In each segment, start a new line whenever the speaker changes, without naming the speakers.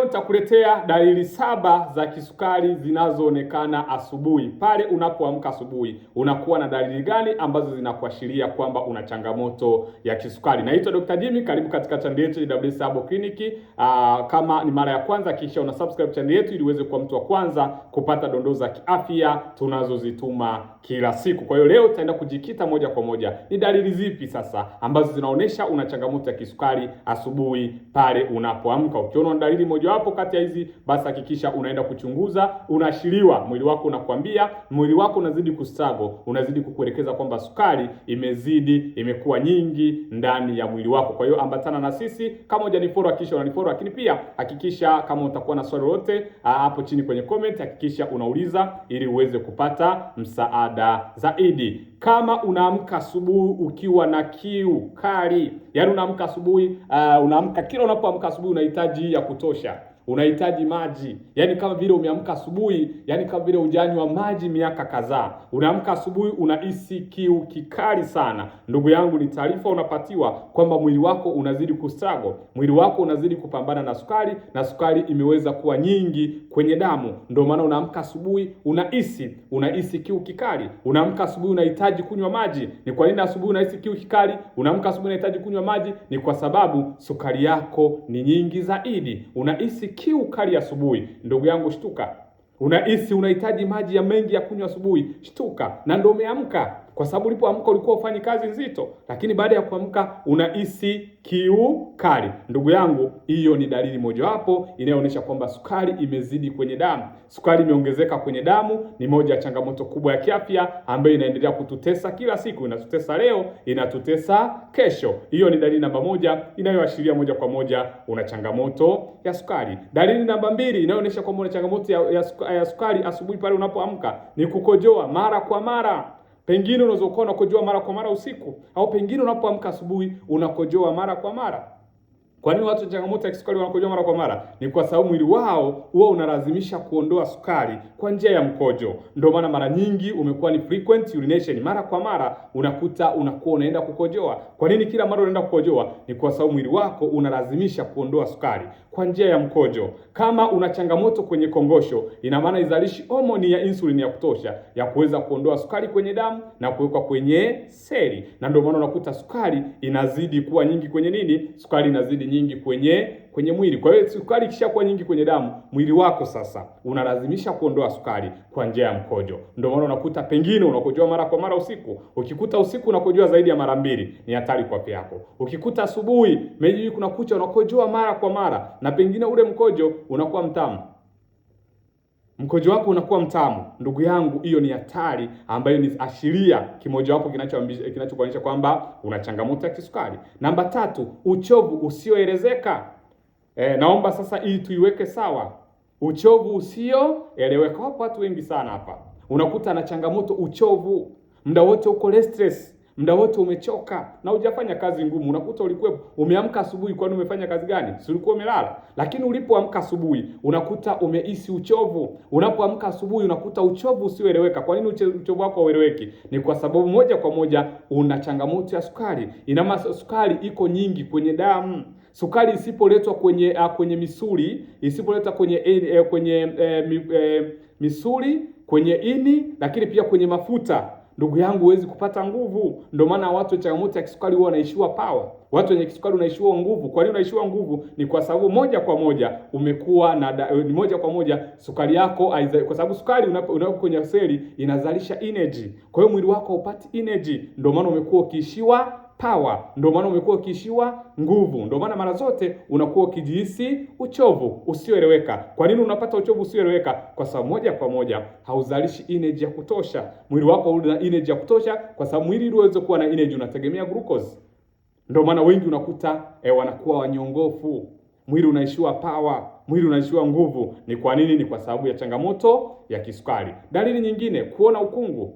nitakuletea dalili 7 za kisukari zinazoonekana asubuhi. Pale unapoamka asubuhi, unakuwa na dalili gani ambazo zinakuashiria kwamba una changamoto ya kisukari? Naitwa Dr. Jimmy, karibu katika channel yetu ya WS Herbal Clinic. Kama ni mara ya kwanza, kisha una subscribe channel yetu ili uweze kuwa mtu wa kwanza kupata dondoo za kiafya tunazozituma kila siku. Kwa hiyo leo tutaenda kujikita moja kwa moja, ni dalili zipi sasa ambazo zinaonesha una changamoto ya kisukari asubuhi pale unapoamka. Ukiona dalili mojawapo kati ya hizi, basi hakikisha unaenda kuchunguza. Unaashiriwa, mwili wako unakwambia, mwili wako unazidi kustruggle, unazidi kukuelekeza kwamba sukari imezidi, imekuwa nyingi ndani ya mwili wako. Kwa hiyo ambatana na sisi. Kama hujanifollow, hakikisha unanifollow, lakini pia hakikisha kama utakuwa na swali lolote hapo chini kwenye comment, hakikisha unauliza ili uweze kupata msaada zaidi. Kama unaamka asubuhi ukiwa na kiu kali, yaani unaamka asubuhi, kila unapoamka asubuhi unahitaji ya kutosha, unahitaji maji, yaani kama vile umeamka asubuhi, yaani kama vile hujanywa maji miaka kadhaa. Unaamka asubuhi unahisi kiu kikali sana. Ndugu yangu, ni taarifa unapatiwa kwamba mwili wako unazidi kustruggle, mwili wako unazidi kupambana na sukari, na sukari imeweza kuwa nyingi kwenye damu. Ndio maana unaamka asubuhi unahisi kiu kikali. Unaamka asubuhi unahitaji kunywa maji. Ni kwa nini asubuhi unahisi kiu kikali? Unaamka asubuhi unahitaji kunywa maji, ni kwa sababu sukari yako ni nyingi zaidi. Unahisi kiu kali asubuhi, ndugu yangu, shtuka. Unahitaji maji ya mengi ya kunywa asubuhi, shtuka. Na ndio umeamka, kwa sababu ulipoamka ulikuwa ufanye kazi nzito, lakini baada ya kuamka unahisi kiu kali. Ndugu yangu, hiyo ni dalili mojawapo inayoonyesha kwamba sukari imezidi kwenye damu. Sukari imeongezeka kwenye damu ni moja ya changamoto kubwa ya kiafya ambayo inaendelea kututesa kila siku. Inatutesa leo, inatutesa kesho. Hiyo ni dalili namba 1 inayoashiria moja kwa moja una changamoto ya sukari. Dalili namba 2 inayoonyesha kwamba una changamoto ya sukari asubuhi pale unapoamka ni kukojoa mara kwa mara. Pengine unaweza kuwa unakojoa mara kwa mara usiku, au pengine unapoamka asubuhi unakojoa mara kwa mara. Kwa nini watu changamoto ya kisukari wanakojoa mara kwa mara? Ni kwa sababu mwili wao huwa unalazimisha kuondoa sukari kwa njia ya mkojo. Ndio maana mara nyingi umekuwa ni frequent urination, mara kwa mara unakuta unakuwa unaenda kukojoa. Kwa nini kila mara unaenda kukojoa? Ni kwa sababu mwili wako unalazimisha kuondoa sukari kwa njia ya mkojo. Kama una changamoto kwenye kongosho, ina maana izalishi homoni ya insulin ya kutosha ya kuweza kuondoa sukari kwenye damu na kuweka kwenye seli. Na ndio maana unakuta sukari inazidi kuwa nyingi kwenye nini? Sukari inazidi nyingi kwenye mwili. Kwa hiyo sukari ikishakuwa nyingi kwenye damu, mwili wako sasa unalazimisha kuondoa sukari kwa njia ya mkojo. Ndio maana unakuta pengine unakojoa mara kwa mara usiku. Ukikuta usiku unakojoa zaidi ya mara 2, ni hatari kwa afya yako. Ukikuta asubuhi maybe kuna kucha unakojoa mara kwa mara, na pengine ule mkojo unakuwa mtamu, mkojo wako unakuwa mtamu, ndugu yangu, hiyo ni hatari ambayo ni ashiria kimojawapo kinachokuonyesha kwamba una changamoto ya kisukari. Namba 3, uchovu usioelezeka. Naomba sasa ili tuiweke sawa. Uchovu usioeleweka. Wapo watu wengi sana hapa, unakuta na changamoto uchovu, muda wote uko restless, muda wote umechoka na hujafanya kazi ngumu. Unakuta ulikuwa umeamka asubuhi, kwani umefanya kazi gani? Si ulikuwa umelala? Lakini ulipoamka asubuhi unakuta umehisi uchovu. Unapoamka asubuhi unakuta uchovu usioeleweka. Kwa nini uchovu wako haueleweki? Ni kwa sababu moja kwa moja una changamoto ya sukari. Ina maana sukari iko nyingi kwenye damu. Sukari isipoletwa kwenye misuli, isipoletwa kwenye misuli, kwenye ini, lakini pia kwenye mafuta, ndugu yangu, huwezi kupata nguvu. Ndio maana watu wenye changamoto ya kisukari huwa wanaishiwa power. Watu wenye kisukari wanaishiwa nguvu. Kwa nini unaishiwa nguvu? Ni kwa sababu moja kwa moja umekuwa ni moja kwa moja sukari yako, kwa sababu sukari unapo kwenye seli inazalisha energy. Kwa hiyo mwili wako haupati energy. Ndio maana umekuwa ukiishiwa power, ndio maana umekuwa ukiishiwa nguvu. Ndio maana mara zote unakuwa ukijihisi uchovu usioeleweka. Kwa nini unapata uchovu usioeleweka? Kwa sababu moja kwa moja hauzalishi energy ya kutosha. Mwili wako una energy ya kutosha, kwa sababu mwili ili uweze kuwa na energy unategemea glucose. Ndio maana wengi unakuta wanakuwa wanyongofu, mwili unaishiwa power, mwili unaishiwa nguvu. Ni kwa nini? Ni kwa sababu ya changamoto ya kisukari. Dalili nyingine, kuona ukungu.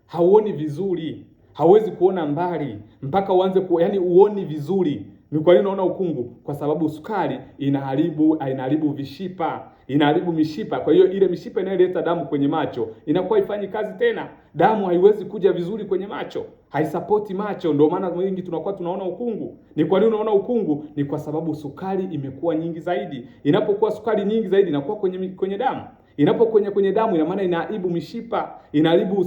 Hauoni vizuri, hauwezi kuona mbali mpaka uanze uoni vizuri. Ni kwa nini unaona ukungu? Kwa sababu sukari inaharibu vishipa, inaharibu mishipa. Kwa hiyo ile mishipa inayoleta damu kwenye macho inakuwa haifanyi kazi tena. Damu haiwezi kuja vizuri kwenye macho, haisapoti macho, ndio maana wengi tunakuwa tunaona ukungu. Ni kwa nini unaona ukungu? Ni kwa sababu sukari imekuwa nyingi zaidi. Inapokuwa sukari nyingi zaidi inakuwa kwenye damu. Inapokuwa kwenye damu, ina maana inaharibu mishipa, inaharibu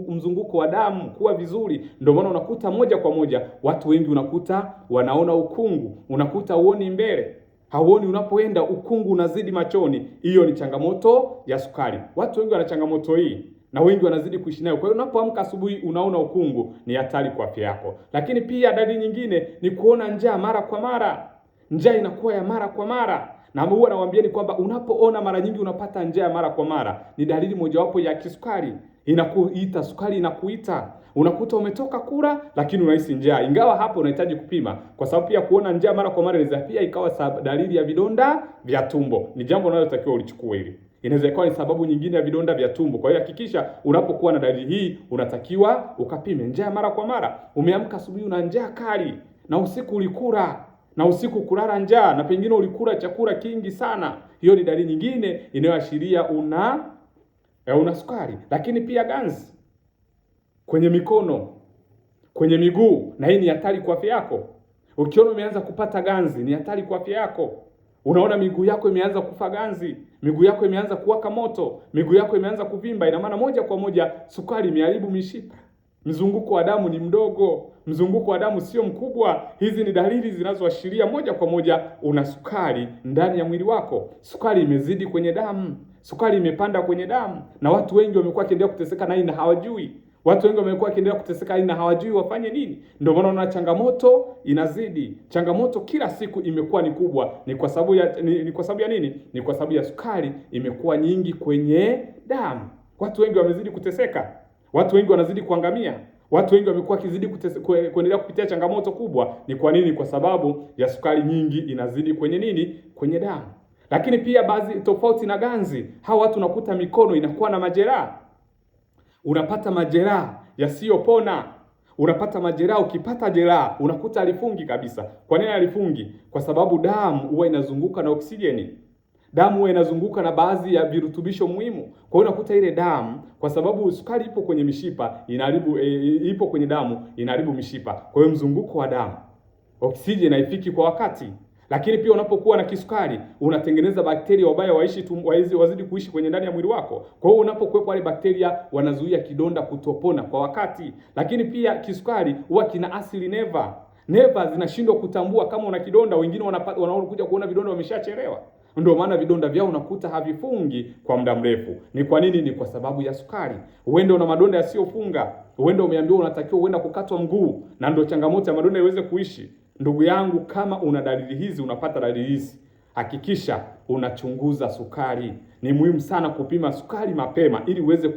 mzunguko wa damu kuwa vizuri. Ndio maana unakuta moja kwa moja watu wengi unakuta wanaona ukungu, unakuta uoni mbele, hauoni unapoenda, ukungu unazidi machoni. Hiyo ni changamoto ya sukari. Watu wengi wana changamoto hii na wengi wanazidi kuishi nayo. Kwa hiyo unapoamka asubuhi unaona ukungu, ni hatari kwa afya yako. Lakini pia dalili nyingine ni kuona njaa mara kwa mara. Njaa inakuwa ya mara kwa mara. Na huwa nawaambia ni kwamba unapoona mara nyingi unapata njaa ya mara kwa mara, ni dalili mojawapo ya kisukari. Inakuita sukari, inakuita. Unakuta umetoka kula lakini unahisi njaa, ingawa hapo unahitaji kupima, kwa sababu pia kuona njaa mara kwa mara inaweza pia ikawa dalili ya vidonda vya tumbo. Ni jambo unalotakiwa ulichukue hili. Inaweza ikawa ni sababu nyingine ya vidonda vya tumbo. Kwa hiyo hakikisha unapokuwa na dalili hii unatakiwa ukapime. Njaa mara kwa mara, umeamka asubuhi una njaa kali na usiku ulikula na usiku kulala njaa na pengine ulikula chakula kingi sana, hiyo ni dalili nyingine inayoashiria una sukari. Lakini pia ganzi kwenye mikono, kwenye miguu, na hii ni hatari kwa afya yako. Ukiona umeanza kupata ganzi, ni hatari kwa afya yako. Unaona miguu yako imeanza kufa ganzi, miguu yako imeanza kuwaka moto, miguu yako imeanza kuvimba, ina maana moja kwa moja sukari imeharibu mishipa. Mzunguko wa damu ni mdogo, mzunguko wa damu sio mkubwa. Hizi ni dalili zinazoashiria moja kwa moja una sukari ndani ya mwili wako. Sukari imezidi kwenye damu, sukari imepanda kwenye damu, na watu wengi wamekuwa wakiendelea kuteseka na hii na hawajui. Watu wengi wamekuwa wakiendelea kuteseka hii na hawajui wafanye nini. Ndio maana unaona changamoto inazidi. Changamoto kila siku imekuwa ni kubwa. Ni kwa sababu ya nini? Ni kwa sababu ya sukari imekuwa nyingi kwenye damu. Watu wengi wamezidi kuteseka. Watu wengi wanazidi kuangamia. Watu wengi wamekuwa wakizidi kuendelea kupitia changamoto kubwa. Ni kwa nini? Kwa sababu ya sukari nyingi inazidi kwenye nini? Kwenye damu. Lakini pia baadhi, tofauti na ganzi, hawa watu unakuta mikono inakuwa na majeraha. Unapata majeraha yasiyopona. Unapata majeraha, ukipata jeraha unakuta alifungi kabisa. Kwa nini alifungi? Kwa sababu damu huwa inazunguka na oksijeni. Damu huwa inazunguka na baadhi ya virutubisho muhimu. Kwa hiyo unakuta ile damu, kwa sababu sukari ipo kwenye mishipa, inaharibu ipo kwenye damu, inaharibu mishipa. Kwa hiyo mzunguko wa damu, oksijeni haifiki kwa wakati. Lakini pia unapokuwa na kisukari unatengeneza bakteria wabaya wazidi kuishi kwenye ndani ya mwili wako. Kwa hiyo unapokuwepo wale bakteria wanazuia kidonda kutopona kwa wakati. Lakini pia kisukari huwa kina asili neva. Neva zinashindwa kutambua kama una kidonda. Wengine wanakuja kuona vidonda wameshachelewa. Ndio maana vidonda vyao unakuta havifungi kwa muda mrefu. Ni kwa nini? Ni kwa sababu ya sukari. Uende una madonda yasiyofunga. Uende umeambiwa unatakiwa uenda kukatwa mguu, na ndio changamoto ya madonda iweze kuishi. Ndugu yangu, kama una dalili hizi, unapata dalili hizi, hakikisha unachunguza sukari. Ni muhimu sana kupima sukari mapema ili uweze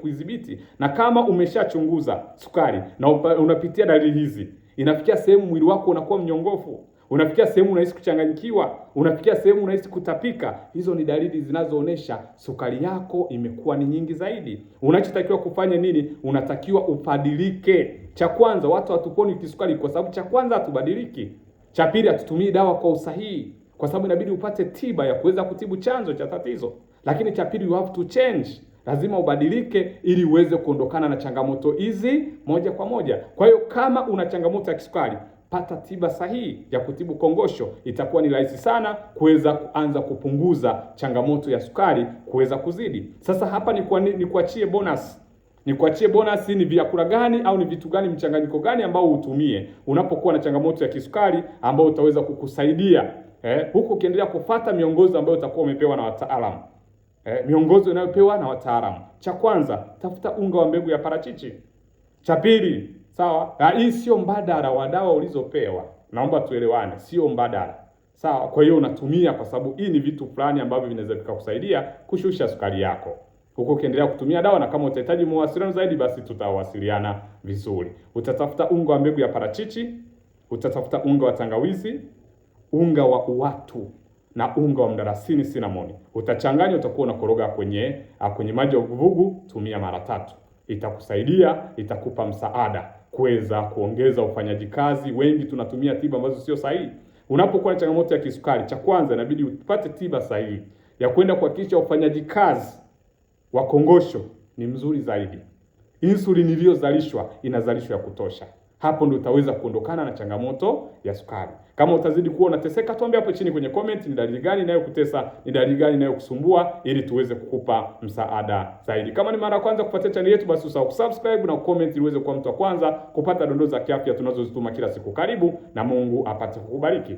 kuidhibiti. Na kama umeshachunguza sukari na unapitia dalili hizi, inafikia sehemu mwili wako unakuwa mnyongofu, unafikia sehemu unahisi kuchanganyikiwa, unafikia sehemu unahisi kutapika, hizo ni dalili zinazoonesha sukari yako imekuwa ni nyingi zaidi. Unachotakiwa kufanya nini? Unatakiwa ubadilike. Cha kwanza, watu hatuponi kisukari kwa sababu cha kwanza hatubadiliki. Cha pili, hatutumii dawa kwa usahihi kwa sababu inabidi upate tiba ya kuweza kutibu chanzo cha tatizo. Lakini cha pili, you have to change. Lazima ubadilike ili uweze kuondokana na changamoto hizi moja kwa moja. Kwa hiyo kama una changamoto ya kisukari, pata tiba sahihi ya kutibu kongosho. Itakuwa ni rahisi sana kuweza kuanza kupunguza changamoto ya sukari kuweza kuzidi. Sasa hapa ni kuachie bonus. Nikuachie bonus, ni vyakula gani au ni vitu gani, mchanganyiko gani ambao utumie unapokuwa na changamoto ya kisukari ambao utaweza kukusaidia huku ukiendelea kufuata miongozo ambayo utakuwa umepewa na wataalamu. Miongozo inayopewa na wataalamu. Cha kwanza, tafuta unga wa mbegu ya parachichi. Cha pili, sawa, hii sio mbadala wa dawa ulizopewa. Naomba tuelewane, sio mbadala. Sawa, kwa hiyo unatumia kwa sababu hii ni vitu fulani ambavyo vinaweza kukusaidia kushusha sukari yako. Huko ukiendelea kutumia dawa, na kama utahitaji mawasiliano zaidi basi tutawasiliana vizuri. Utatafuta unga wa mbegu ya parachichi, utatafuta unga wa tangawizi, unga wa uwatu na unga wa mdalasini cinnamon. Utachanganya, utakuwa unakoroga kwenye maji ya uvuguvugu, tumia mara 3. Itakusaidia, itakupa msaada kuweza kuongeza ufanyaji kazi. Wengi tunatumia tiba ambazo sio sahihi. Unapokuwa na changamoto ya kisukari, cha kwanza inabidi upate tiba sahihi ya kwenda kuhakikisha ufanyaji kazi wa kongosho ni mzuri zaidi. Insulin iliyozalishwa inazalishwa ya kutosha. Hapo ndio utaweza kuondokana na changamoto ya sukari. Kama utazidi kuwa unateseka, tuambie hapo chini kwenye comment ni dalili gani inayokutesa, ni dalili gani inayokusumbua, ili tuweze kukupa msaada zaidi. Kama ni mara ya kwanza kufuatia channel yetu, basi usahau kusubscribe na comment ili uweze kuwa mtu wa kwanza kupata dondoo za kiafya tunazozituma kila siku. Karibu na Mungu apate kukubariki.